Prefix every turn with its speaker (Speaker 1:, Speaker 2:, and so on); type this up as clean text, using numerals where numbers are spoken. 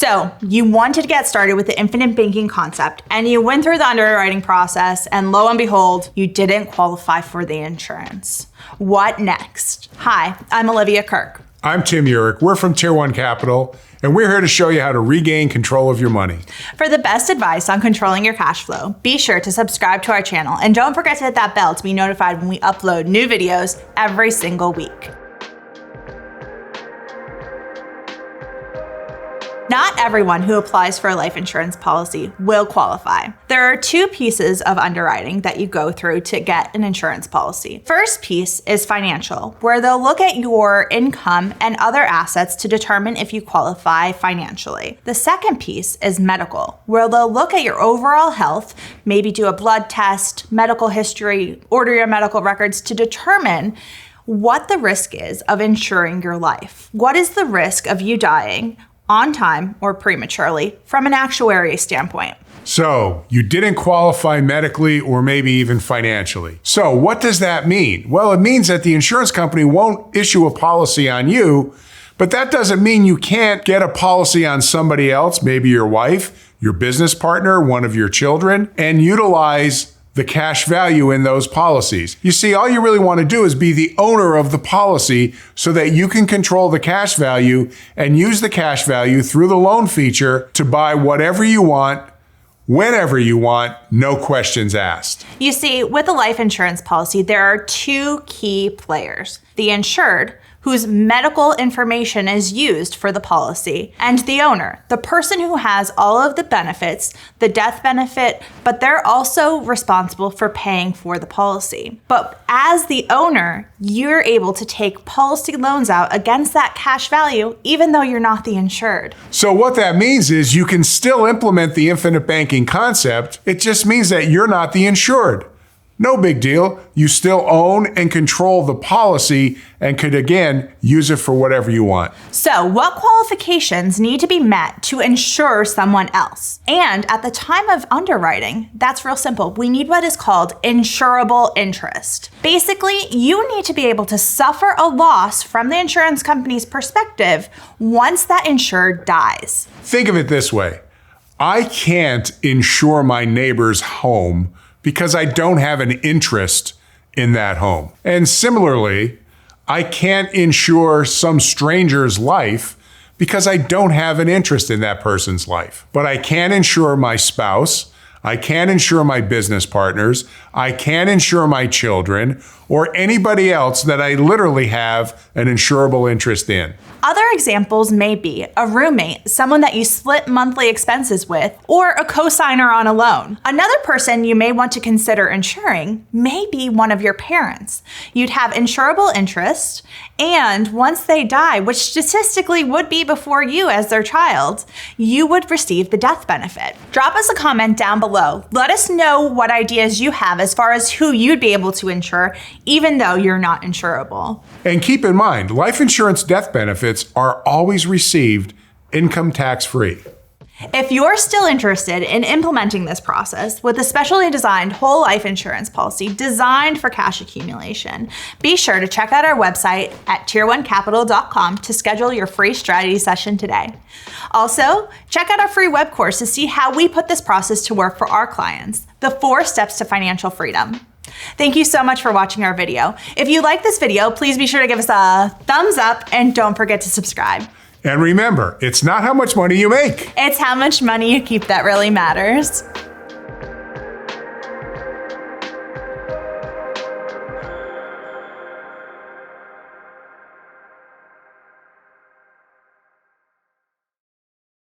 Speaker 1: So you wanted to get started with the infinite banking concept and you went through the underwriting process and lo and behold, you didn't qualify for the insurance. What next? Hi, I'm Olivia Kirk.
Speaker 2: I'm Tim Urich. We're from Tier 1 Capital, and we're here to show you how to regain control of your money.
Speaker 1: For the best advice on controlling your cash flow, be sure to subscribe to our channel and don't forget to hit that bell to be notified when we upload new videos every single week. Not everyone who applies for a life insurance policy will qualify. There are two pieces of underwriting that you go through to get an insurance policy. First piece is financial, where they'll look at your income and other assets to determine if you qualify financially. The second piece is medical, where they'll look at your overall health, maybe do a blood test, medical history, order your medical records to determine what the risk is of insuring your life. What is the risk of you dying on time or prematurely from an actuary standpoint?
Speaker 2: So you didn't qualify medically or maybe even financially. So what does that mean? Well, it means that the insurance company won't issue a policy on you, but that doesn't mean you can't get a policy on somebody else, maybe your wife, your business partner, one of your children, and utilize the cash value in those policies. You see, all you really want to do is be the owner of the policy so that you can control the cash value and use the cash value through the loan feature to buy whatever you want, whenever you want, no questions asked.
Speaker 1: You see, with a life insurance policy, there are two key players: the insured, whose medical information is used for the policy, and the owner, the person who has all of the benefits, the death benefit, but they're also responsible for paying for the policy. But as the owner, you're able to take policy loans out against that cash value, even though you're not the insured.
Speaker 2: So what that means is you can still implement the infinite banking concept. It just means that you're not the insured. No big deal. You still own and control the policy and could, again, use it for whatever you want.
Speaker 1: So what qualifications need to be met to insure someone else? And at the time of underwriting, that's real simple. We need what is called insurable interest. Basically, you need to be able to suffer a loss from the insurance company's perspective once that insured dies.
Speaker 2: Think of it this way. I can't insure my neighbor's home because I don't have an interest in that home. And similarly, I can't insure some stranger's life because I don't have an interest in that person's life. But I can insure my spouse, I can insure my business partners, I can insure my children, or anybody else that I literally have an insurable interest in.
Speaker 1: Other examples may be a roommate, someone that you split monthly expenses with, or a co-signer on a loan. Another person you may want to consider insuring may be one of your parents. You'd have insurable interest, and once they die, which statistically would be before you as their child, you would receive the death benefit. Drop us a comment down below. Let us know what ideas you have as far as who you'd be able to insure, even though you're not insurable.
Speaker 2: And keep in mind, life insurance death benefits are always received income tax-free.
Speaker 1: If you're still interested in implementing this process with a specially designed whole life insurance policy designed for cash accumulation, be sure to check out our website at tier1capital.com to schedule your free strategy session today. Also, check out our free web course to see how we put this process to work for our clients, the 4 steps to financial freedom. Thank you so much for watching our video. If you like this video, please be sure to give us a thumbs up and don't forget to subscribe.
Speaker 2: And remember, it's not how much money you make.
Speaker 1: It's how much money you keep that really matters.